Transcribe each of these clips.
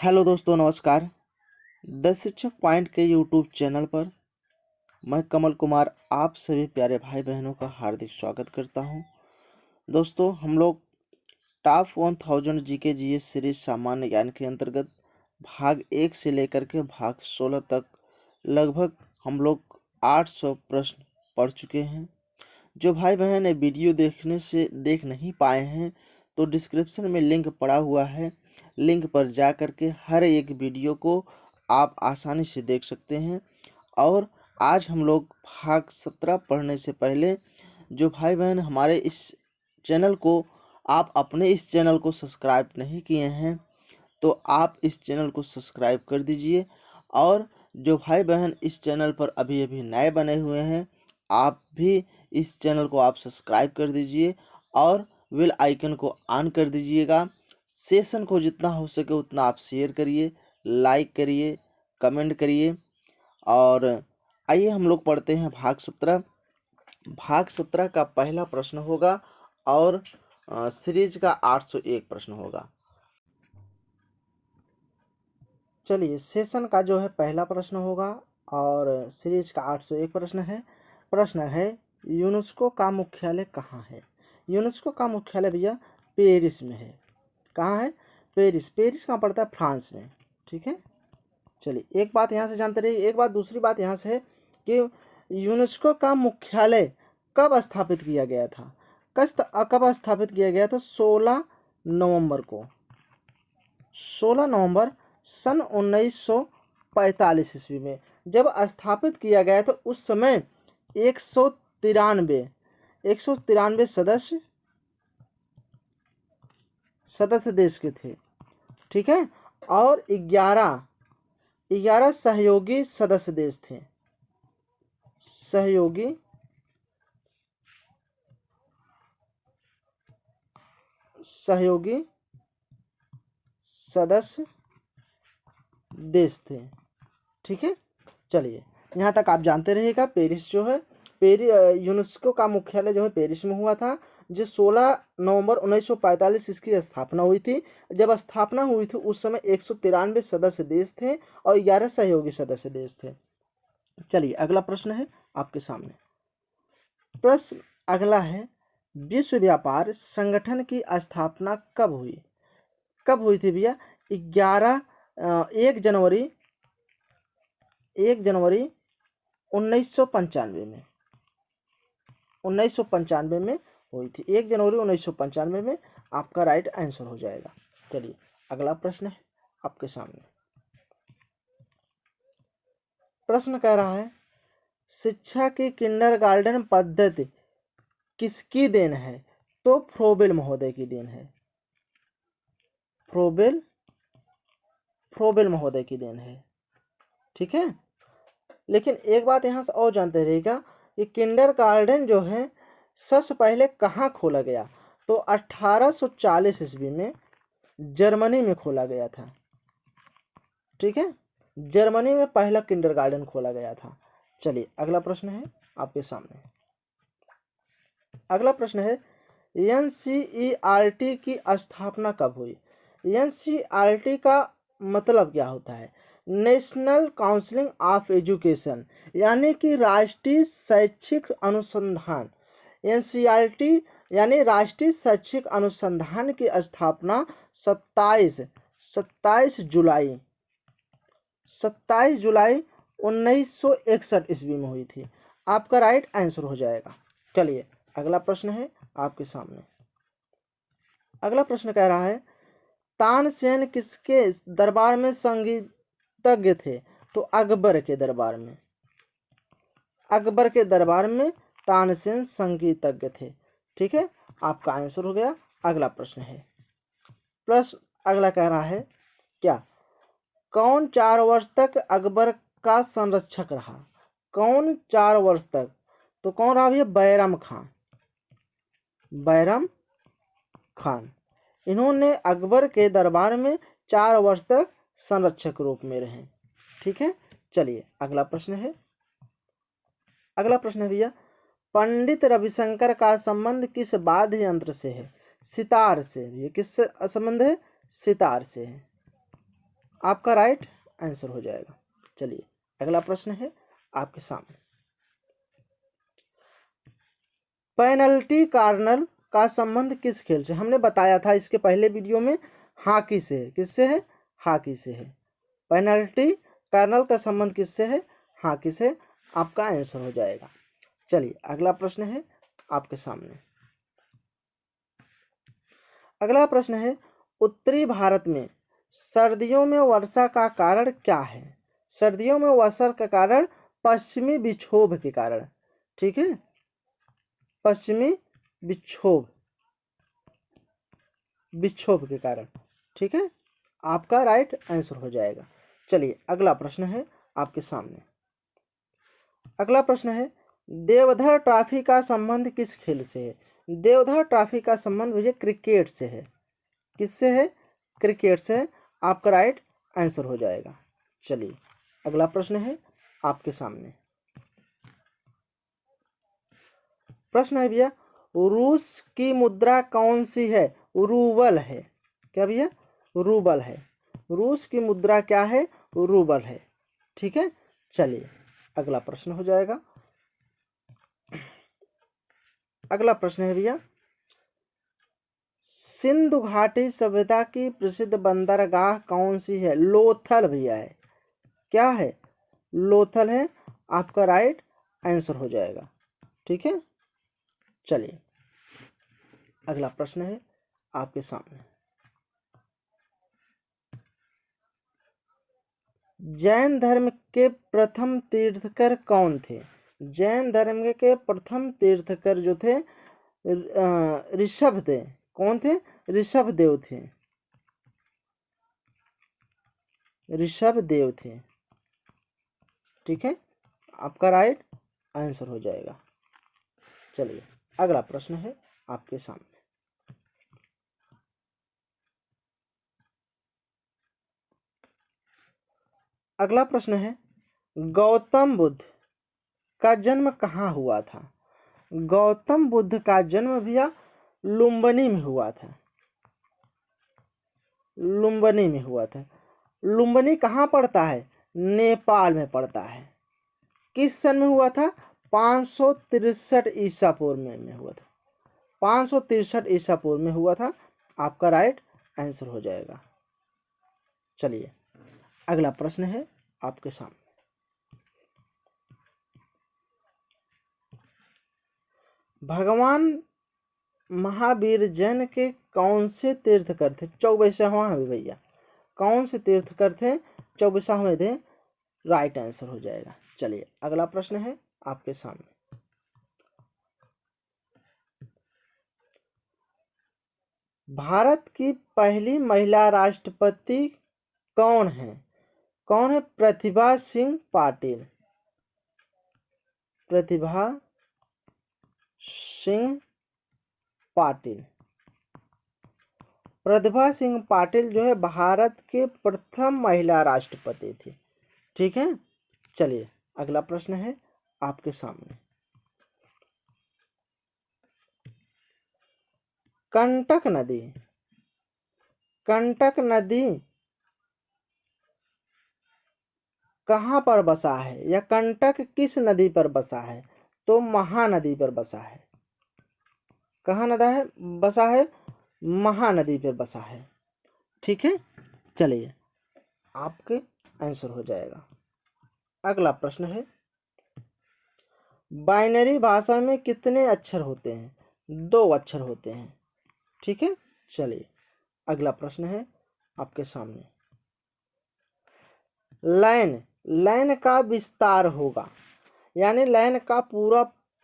Hello दोस्तों, नमस्कार। The शिक्षक पॉइंट के यूट्यूब चैनल पर मैं कमल कुमार आप सभी प्यारे भाई बहनों का हार्दिक स्वागत करता हूं। दोस्तों, हम लोग टॉप 1000 जीके जीएस सीरीज सामान्य ज्ञान के अंतर्गत भाग 1 से लेकर के भाग 16 तक लगभग हम लोग 800 प्रश्न पढ़ चुके हैं। जो भाई बहन वीडियो देख नहीं पाए हैं तो डिस्क्रिप्शन में लिंक पड़ा हुआ है। लिंक पर जा कर के हर एक वीडियो को आप आसानी से देख सकते हैं। और आज हम लोग भाग 17 पढ़ने से पहले जो भाई बहन हमारे इस चैनल को आप अपने इस चैनल को सब्सक्राइब नहीं किए हैं तो आप इस चैनल को सब्सक्राइब कर दीजिए। और जो भाई बहन इस चैनल पर अभी अभी नए बने हुए हैं आप भी इस चैनल को आप सब्सक्राइब कर दीजिए और बेल आइकन को ऑन कर दीजिएगा। सेशन को जितना हो सके उतना आप शेयर करिए, लाइक करिए, कमेंट करिए। और आइए हम लोग पढ़ते हैं भाग 17। भाग 17 का पहला प्रश्न होगा और सीरीज का 801 प्रश्न होगा। चलिए, सेशन का जो है पहला प्रश्न होगा और सीरीज का 801 प्रश्न है यूनेस्को का मुख्यालय कहाँ है। यूनेस्को का मुख्यालय भैया पेरिस में है। कहाँ है? पेरिस। पेरिस कहाँ पड़ता है? फ्रांस में। ठीक है, चलिए एक बात यहाँ से जानते रहिए। एक बात दूसरी बात यहाँ से है कि यूनेस्को का मुख्यालय कब स्थापित किया गया था? कब स्थापित किया गया था? 16 नवंबर को। 16 नवंबर सन 1945 ईस्वी में जब स्थापित किया गया था। उस समय 193 सदस्य देश के थे। ठीक है, और 11 सहयोगी सदस्य देश थे। सहयोगी सदस्य देश थे। ठीक है, चलिए यहाँ तक आप जानते रहिएगा। पेरिस जो है यूनेस्को का मुख्यालय जो है पेरिस में हुआ था। जो 16 नवंबर 1945 इसकी स्थापना हुई थी। जब स्थापना हुई थी उस समय 193 सदस्य देश थे और 11 सहयोगी सदस्य देश थे। चलिए अगला प्रश्न है आपके सामने। प्रश्न अगला है, विश्व व्यापार संगठन की स्थापना कब हुई? कब हुई थी भैया? 1 जनवरी 1995 में। 1995 में हुई थी। 1 जनवरी 1995 में आपका राइट आंसर हो जाएगा। चलिए अगला प्रश्न है आपके सामने। प्रश्न कह रहा है, शिक्षा की किंडरगार्टन पद्धति किसकी देन है? तो फ्रोबेल महोदय की देन है। फ्रोबेल महोदय की देन है। ठीक है, लेकिन एक बात यहाँ से और जानते रहिएगा कि किंडरगार्टन जो है सबसे पहले कहाँ खोला गया? तो 1840 ईस्वी में जर्मनी में खोला गया था। ठीक है, जर्मनी में पहला किंडरगार्टन खोला गया था। चलिए अगला प्रश्न है आपके सामने। अगला प्रश्न है, एनसीईआरटी की स्थापना कब हुई? एनसीईआरटी का मतलब क्या होता है? नेशनल काउंसिल ऑफ एजुकेशन, यानी कि राष्ट्रीय शैक्षिक अनुसंधान। एनसीईआरटी यानी राष्ट्रीय शैक्षिक अनुसंधान की स्थापना 27 जुलाई 1961 ईस्वी में हुई थी। आपका राइट आंसर हो जाएगा। चलिए अगला प्रश्न है आपके सामने। अगला प्रश्न कह रहा है, तानसेन किसके दरबार में संगीतज्ञ थे? तो अकबर के दरबार में। अकबर के दरबार में तानसेन संगीतज्ञ थे। ठीक है, आपका आंसर हो गया। अगला प्रश्न है। प्रश्न अगला कह रहा है, क्या कौन 4 वर्ष तक अकबर का संरक्षक रहा? कौन 4 वर्ष तक? तो कौन रहा भैया? बैरम खान। इन्होंने अकबर के दरबार में 4 वर्ष तक संरक्षक रूप में रहे। ठीक है, चलिए अगला प्रश्न है। अगला प्रश्न है भैया, पंडित रविशंकर का संबंध किस वाद्य यंत्र से है? सितार से। ये किससे संबंध है? सितार से है। आपका राइट आंसर हो जाएगा। चलिए अगला प्रश्न है आपके सामने। पेनल्टी कार्नर का संबंध किस खेल से? हमने बताया था इसके पहले वीडियो में, हॉकी से है। किससे है? हॉकी से है। पेनल्टी कार्नर का संबंध किससे है? हॉकी से। आपका आंसर हो जाएगा। चलिए अगला प्रश्न है आपके सामने। अगला प्रश्न है, उत्तरी भारत में सर्दियों में वर्षा का कारण क्या है? सर्दियों में वर्षा का कारण पश्चिमी विक्षोभ के कारण। ठीक है, पश्चिमी विक्षोभ के कारण। ठीक है, आपका राइट आंसर हो जाएगा। चलिए अगला प्रश्न है आपके सामने। अगला प्रश्न है, देवधर ट्रॉफी का संबंध किस खेल से है? देवधर ट्रॉफी का संबंध भैया क्रिकेट से है। किससे है? क्रिकेट से। आपका राइट आंसर हो जाएगा। चलिए अगला प्रश्न है आपके सामने। प्रश्न है भैया, रूस की मुद्रा कौन सी है? रूबल है। क्या भैया? रूबल है। रूस की मुद्रा क्या है? रूबल है। ठीक है, चलिए अगला प्रश्न हो जाएगा। अगला प्रश्न है भैया, सिंधु घाटी सभ्यता की प्रसिद्ध बंदरगाह कौन सी है? लोथल भैया है। क्या है? लोथल है। आपका राइट आंसर हो जाएगा। ठीक है, चलिए अगला प्रश्न है आपके सामने। जैन धर्म के प्रथम तीर्थकर कौन थे? जैन धर्म के प्रथम तीर्थकर जो थे ऋषभ थे। कौन थे? ऋषभ देव थे। ऋषभ देव थे। ठीक है, आपका राइट आंसर हो जाएगा। चलिए अगला प्रश्न है आपके सामने। अगला प्रश्न है, गौतम बुद्ध का जन्म कहाँ हुआ था? गौतम बुद्ध का जन्म भैया लुम्बिनी में हुआ था। लुम्बिनी में हुआ था। लुम्बिनी कहाँ पड़ता है? नेपाल में पड़ता है। किस सन में हुआ था? 563 ईसा पूर्व में हुआ था। 563 ईसा पूर्व में हुआ था। आपका राइट आंसर हो जाएगा। चलिए अगला प्रश्न है आपके सामने। भगवान महावीर जैन के कौन से तीर्थकर थे? 24वां भैया। कौन से तीर्थकर थे? 24वें थे। राइट आंसर हो जाएगा। चलिए अगला प्रश्न है आपके सामने। भारत की पहली महिला राष्ट्रपति कौन है? कौन है? प्रतिभा सिंह पाटिल। प्रतिभा सिंह पाटिल। प्रतिभा सिंह पाटिल जो है भारत के प्रथम महिला राष्ट्रपति थी। ठीक है, चलिए अगला प्रश्न है आपके सामने। कंटक नदी, कंटक नदी कहाँ पर बसा है, या कंटक किस नदी पर बसा है? तो महानदी पर बसा है। कहाँ नदा है बसा है? महानदी पर बसा है। ठीक है, चलिए आपके आंसर हो जाएगा। अगला प्रश्न है, बाइनरी भाषा में कितने अक्षर होते हैं? 2 अक्षर होते हैं। ठीक है, चलिए अगला प्रश्न है आपके सामने। लाइन, लाइन का विस्तार होगा, यानी लाइन का पूरा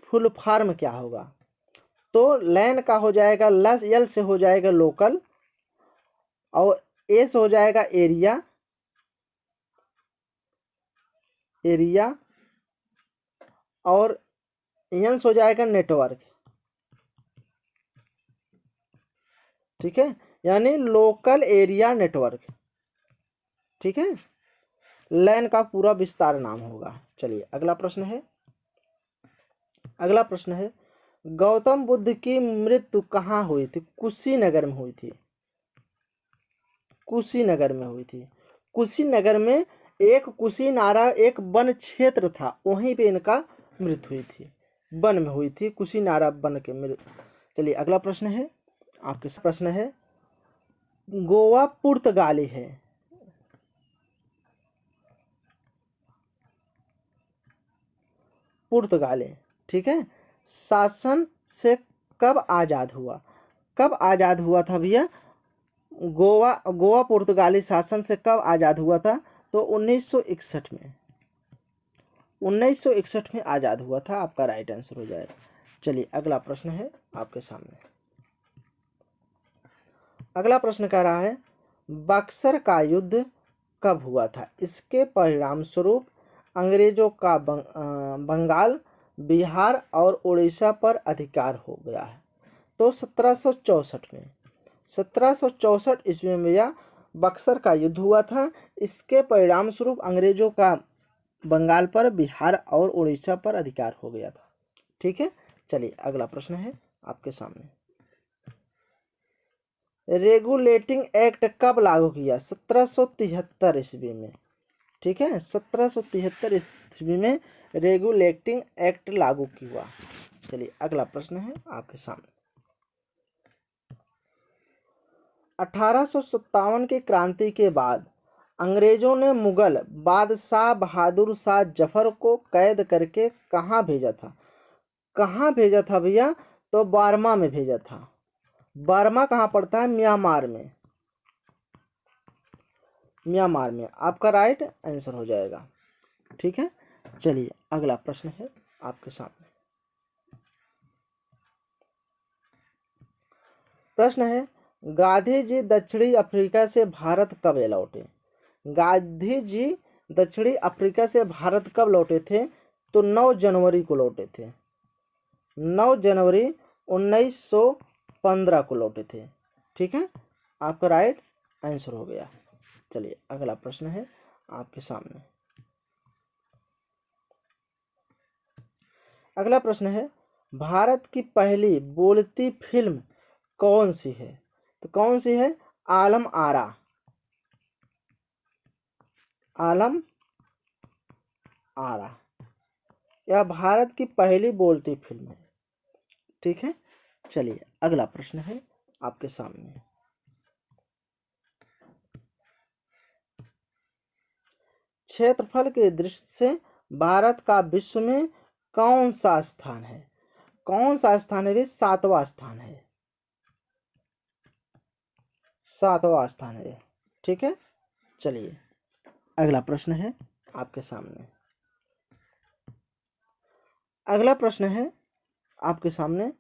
फुल फॉर्म क्या होगा? तो लाइन का हो जाएगा एल से हो जाएगा लोकल, और ए से हो जाएगा एरिया, एरिया, और एन से हो जाएगा नेटवर्क। ठीक है, यानी लोकल एरिया नेटवर्क। ठीक है, लैन का पूरा विस्तार नाम होगा। चलिए अगला प्रश्न है। अगला प्रश्न है, गौतम बुद्ध की मृत्यु कहाँ हुई थी? कुशीनगर में हुई थी। कुशीनगर में हुई थी। कुशीनगर में एक कुशीनारा एक वन क्षेत्र था, वहीं पे इनका मृत्यु हुई थी, वन में हुई थी, कुशीनारा वन के मृत्यु। चलिए अगला प्रश्न है आपके, प्रश्न है गोवा पुर्तगाली है, पुर्तगाली, ठीक है, शासन से कब आजाद हुआ? कब आजाद हुआ था भैया? गोवा पुर्तगाली शासन से कब आजाद हुआ था? तो 1961 में, 1961 में आजाद हुआ था, आपका राइट आंसर हो जाएगा। चलिए अगला प्रश्न है आपके सामने। अगला प्रश्न कह रहा है बक्सर का युद्ध कब हुआ था? इसके परिणाम स्वरूप अंग्रेजों का बंगाल, बिहार और उड़ीसा पर अधिकार हो गया है। तो 1764 में, 1764 ईस्वी में भैया बक्सर का युद्ध हुआ था। इसके परिणाम स्वरूप अंग्रेजों का बंगाल पर, बिहार और उड़ीसा पर अधिकार हो गया था। ठीक है, चलिए अगला प्रश्न है आपके सामने। रेगुलेटिंग एक्ट कब लागू किया? 1773 ईस्वी में। ठीक है, 1773 ईस्वी में रेगुलेटिंग एक्ट लागू किया। चलिए अगला प्रश्न है आपके सामने। 1857 की क्रांति के बाद अंग्रेजों ने मुगल बादशाह बहादुर शाह जफर को कैद करके कहाँ भेजा था? कहाँ भेजा था भैया? तो बर्मा में भेजा था। बर्मा कहाँ पड़ता है? म्यांमार में, म्यांमार में, आपका राइट आंसर हो जाएगा। ठीक है, चलिए अगला प्रश्न है आपके सामने। प्रश्न है गांधी जी दक्षिणी अफ्रीका से भारत कब लौटे? गांधी जी दक्षिणी अफ्रीका से भारत कब लौटे थे? तो 9 जनवरी को लौटे थे, 9 जनवरी 1915 को लौटे थे। ठीक है, आपका राइट आंसर हो गया। चलिए अगला प्रश्न है आपके सामने। अगला प्रश्न है भारत की पहली बोलती फिल्म कौन सी है? तो कौन सी है? आलम आरा, आलम आरा, यह भारत की पहली बोलती फिल्म है। ठीक है, चलिए अगला प्रश्न है आपके सामने। क्षेत्रफल के दृष्टि से भारत का विश्व में कौन सा स्थान है? कौन सा स्थान है? 7वां स्थान है, 7वां स्थान है। ठीक है, चलिए अगला प्रश्न है आपके सामने। अगला प्रश्न है आपके सामने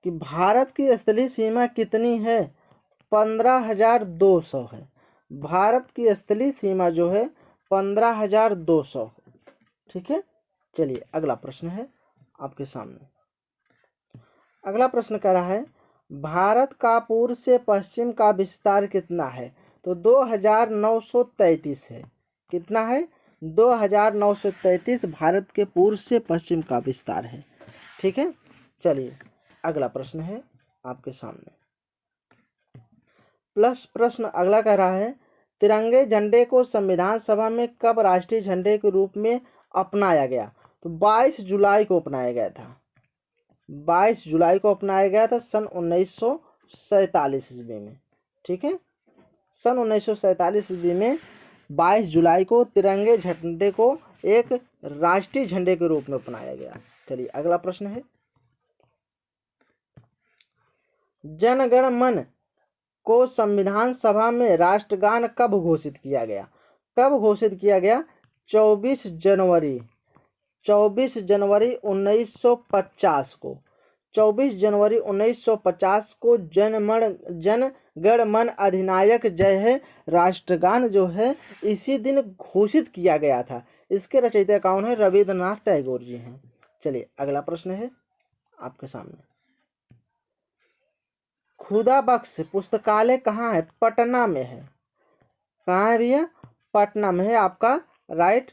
कि भारत की स्थलीय सीमा कितनी है? 15,200 है। भारत की स्थलीय सीमा जो है 15,200। ठीक है, चलिए अगला प्रश्न है आपके सामने। अगला प्रश्न कह रहा है भारत का पूर्व से पश्चिम का विस्तार कितना है? तो 2,933 है। कितना है? 2,933 भारत के पूर्व से पश्चिम का विस्तार है। ठीक है, चलिए अगला प्रश्न है आपके सामने। प्रश्न अगला कह रहा है तिरंगे झंडे को संविधान सभा में कब राष्ट्रीय झंडे के रूप में अपनाया गया? तो 22 जुलाई को अपनाया गया था, 22 जुलाई को अपनाया गया था सन 1947 ईस्वी में। ठीक है, सन 1947 ईस्वी में 22 जुलाई को तिरंगे झंडे को एक राष्ट्रीय झंडे के रूप में अपनाया गया। चलिए अगला प्रश्न है जन गण मन को संविधान सभा में राष्ट्रगान कब घोषित किया गया? कब घोषित किया गया? 24 जनवरी 1950 को, 24 जनवरी 1950 को जन गण मन अधिनायक जय है राष्ट्रगान जो है इसी दिन घोषित किया गया था। इसके रचयिता कौन है? रविंद्रनाथ टैगोर जी हैं। चलिए अगला प्रश्न है आपके सामने। खुदा बख्श पुस्तकालय कहाँ है? पटना में है। कहाँ है भैया? पटना में है, आपका राइट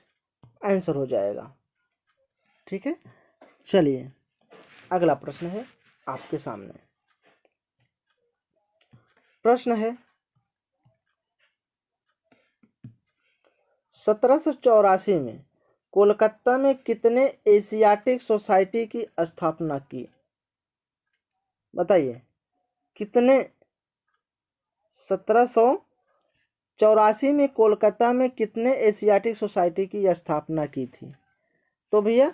आंसर हो जाएगा। ठीक है, चलिए अगला प्रश्न है आपके सामने। प्रश्न है 1784 में कोलकाता में कितने एशियाटिक सोसाइटी की स्थापना की? बताइए कितने। 1784 में कोलकाता में कितने एशियाटिक सोसाइटी की स्थापना की थी? तो भैया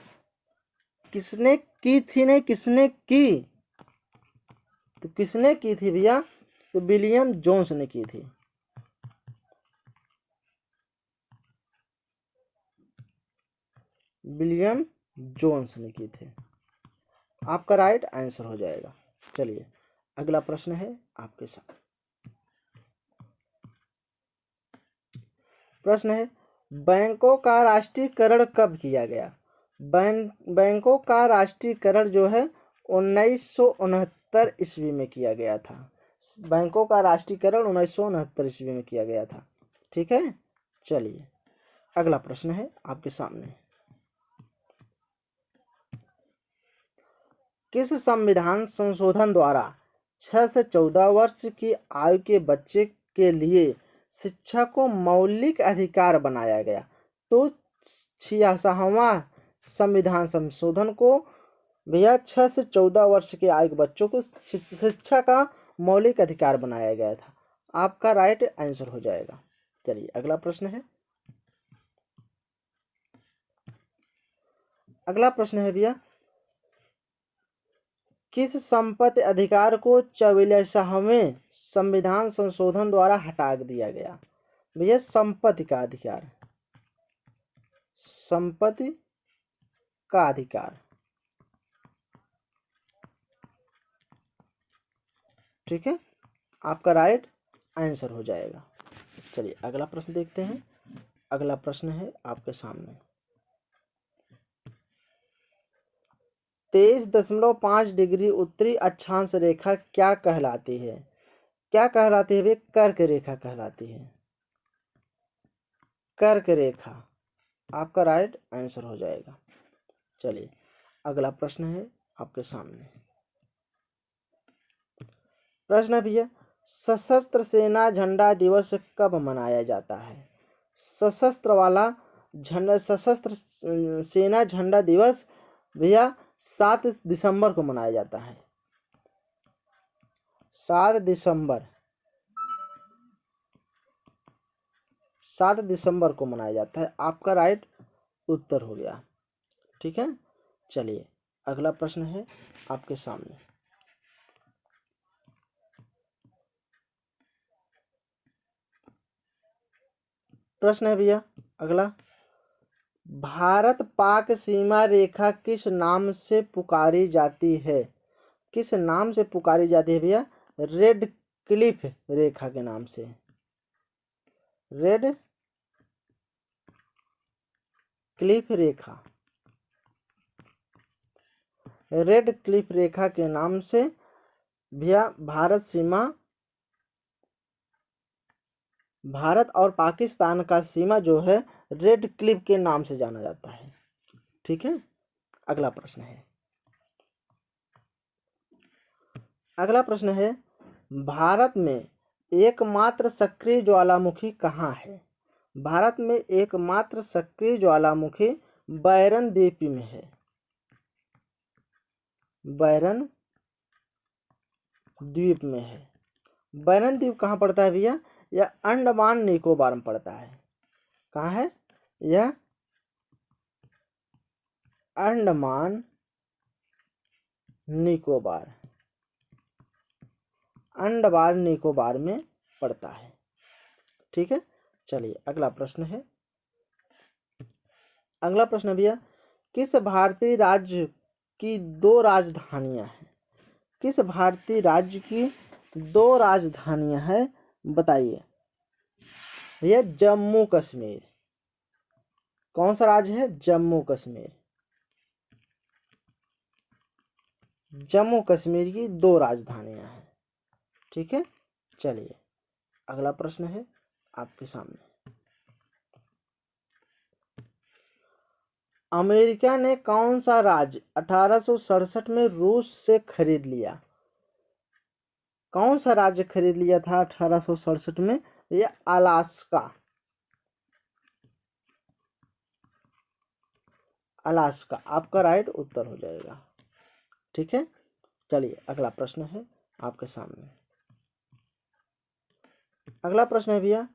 किसने की थी, नहीं किसने की, तो किसने की थी भैया? तो विलियम जोन्स ने की थी। विलियम जोन्स ने की थी। आपका राइट आंसर हो जाएगा। चलिए अगला प्रश्न है आपके साथ। प्रश्न है बैंकों का राष्ट्रीयकरण कब किया गया? बैंकों का राष्ट्रीयकरण जो है 1969 ईस्वी में किया गया था। बैंकों का राष्ट्रीयकरण 1969 ईस्वी में किया गया था। ठीक है, चलिए अगला प्रश्न है आपके सामने। किस संविधान संशोधन द्वारा 6 से 14 वर्ष की आयु के बच्चे के लिए शिक्षा को मौलिक अधिकार बनाया गया? तो 66वां संविधान संशोधन को भैया 6 से 14 वर्ष के आयु के बच्चों को शिक्षा का मौलिक अधिकार बनाया गया था। आपका राइट आंसर हो जाएगा। चलिए अगला प्रश्न है। अगला प्रश्न है भैया किस संपत्ति अधिकार को 44वें संविधान संशोधन द्वारा हटा दिया गया? भैया संपत्ति का अधिकार, संपत्ति का अधिकार। ठीक है, आपका राइट आंसर हो जाएगा। चलिए अगला प्रश्न देखते हैं। अगला प्रश्न है आपके सामने। 23.5 डिग्री उत्तरी अक्षांश रेखा क्या कहलाती है? क्या कहलाती है? कर्क रेखा कहलाती है। कर्क रेखा आपका राइट आंसर हो जाएगा। चलिए अगला प्रश्न है आपके सामने। प्रश्न है भैया सशस्त्र सेना झंडा दिवस कब मनाया जाता है? सशस्त्र वाला झंडा, सशस्त्र सेना झंडा दिवस भैया 7 दिसंबर को मनाया जाता है। 7 दिसंबर, 7 दिसंबर को मनाया जाता है। आपका राइट उत्तर हो गया। ठीक है, चलिए अगला प्रश्न है आपके सामने। प्रश्न है भैया अगला भारत पाक सीमा रेखा किस नाम से पुकारी जाती है? किस नाम से पुकारी जाती है भैया? रेड क्लिफ रेखा के नाम से। रेड क्लिफ रेखा, रेड क्लिफ रेखा के नाम से भैया भारत सीमा, भारत और पाकिस्तान का सीमा जो है रेड क्लिफ के नाम से जाना जाता है। ठीक है, अगला प्रश्न है। अगला प्रश्न है भारत में एकमात्र सक्रिय ज्वालामुखी कहाँ है? भारत में एकमात्र सक्रिय ज्वालामुखी बैरन द्वीप में है। बैरन द्वीप में है। बैरन द्वीप कहाँ पड़ता है भैया? यह अंडमान निकोबार में पड़ता है। कहाँ है यह? अंडमान निकोबार, अंडमान निकोबार में पड़ता है। ठीक है, चलिए अगला प्रश्न है। अगला प्रश्न भैया किस भारतीय राज्य की 2 राजधानियां हैं? किस भारतीय राज्य की 2 राजधानियां हैं? बताइए भैया। जम्मू कश्मीर। कौन सा राज्य है? जम्मू कश्मीर। जम्मू कश्मीर की 2 राजधानियां हैं। ठीक है, चलिए अगला प्रश्न है आपके सामने। अमेरिका ने कौन सा राज्य 1867 में रूस से खरीद लिया? कौन सा राज्य खरीद लिया था 1867 में? ये अलास्का। अलास्का आपका राइट उत्तर हो जाएगा। ठीक है, चलिए अगला प्रश्न है आपके सामने। अगला प्रश्न है भैया,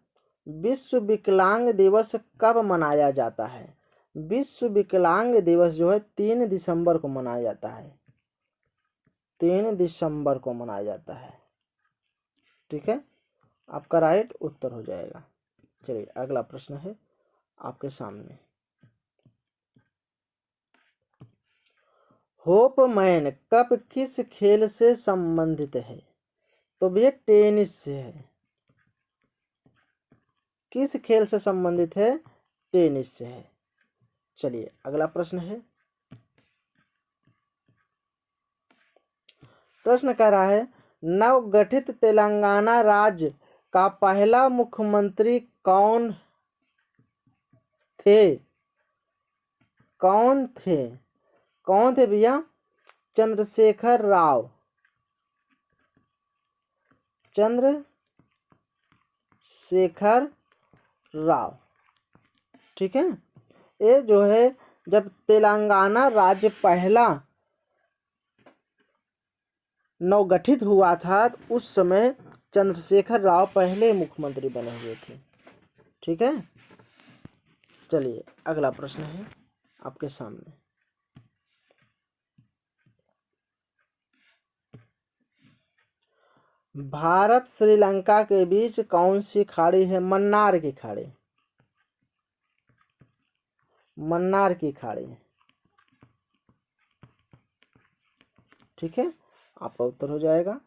विश्व विकलांग दिवस कब मनाया जाता है? विश्व विकलांग दिवस जो है 3 दिसंबर को मनाया जाता है। 3 दिसंबर को मनाया जाता है। ठीक है, आपका राइट उत्तर हो जाएगा। चलिए अगला प्रश्न है आपके सामने। होप मैन कप किस खेल से संबंधित है? तो भैया टेनिस से है। किस खेल से संबंधित है? टेनिस से है। चलिए अगला प्रश्न है। प्रश्न कह रहा है, नवगठित तेलंगाना राज्य का पहला मुख्यमंत्री कौन थे? कौन थे? कौन थे भैया? चंद्रशेखर राव। चंद्रशेखर राव। ठीक है, ये जो है जब तेलंगाना राज्य पहला नवगठित हुआ था तो उस समय चंद्रशेखर राव पहले मुख्यमंत्री बने हुए थे। ठीक है, चलिए अगला प्रश्न है आपके सामने। भारत श्रीलंका के बीच कौन सी खाड़ी है? मन्नार की खाड़ी। मन्नार की खाड़ी। ठीक है, आपका उत्तर हो जाएगा।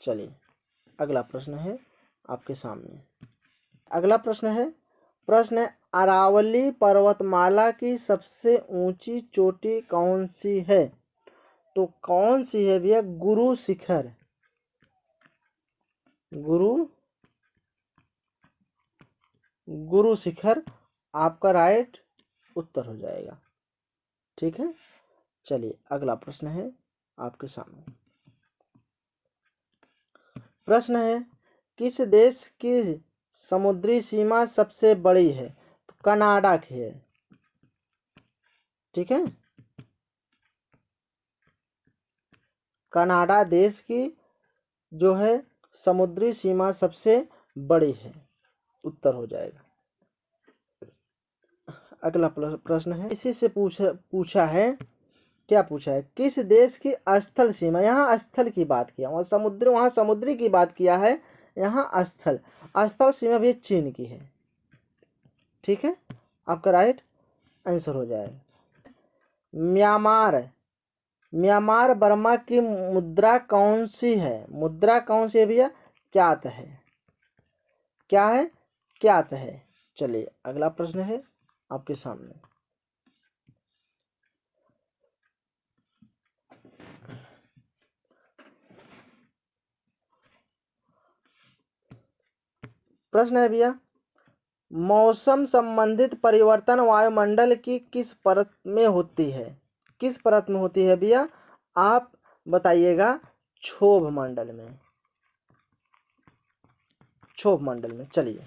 चलिए अगला प्रश्न है आपके सामने। अगला प्रश्न है अरावली पर्वतमाला की सबसे ऊंची चोटी कौन सी है? तो कौन सी है भैया? गुरु शिखर। गुरु शिखर आपका राइट उत्तर हो जाएगा। ठीक है, चलिए अगला प्रश्न है आपके सामने। प्रश्न है, किस देश की समुद्री सीमा सबसे बड़ी है? तो कनाडा की है। ठीक है, कनाडा देश की जो है समुद्री सीमा सबसे बड़ी है, उत्तर हो जाएगा। अगला प्रश्न है, इसी से पूछा है, क्या पूछा है? किस देश की स्थल सीमा, यहाँ स्थल की बात किया, वहाँ समुद्री की बात किया है, यहाँ स्थल सीमा भी चीन की है। ठीक है, आपका राइट आंसर हो जाएगा। म्यांमार बर्मा की मुद्रा कौन सी है? मुद्रा कौन सी है भैया? क्यात है। क्या है? क्यात है। चलिए अगला प्रश्न है आपके सामने। प्रश्न है भैया, मौसम संबंधित परिवर्तन वायुमंडल की किस परत में होती है? किस परत में होती है भैया? आप बताइएगा। क्षोभ मंडल में। क्षोभ मंडल में। चलिए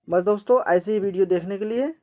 बस दोस्तों, ऐसी ही वीडियो देखने के लिए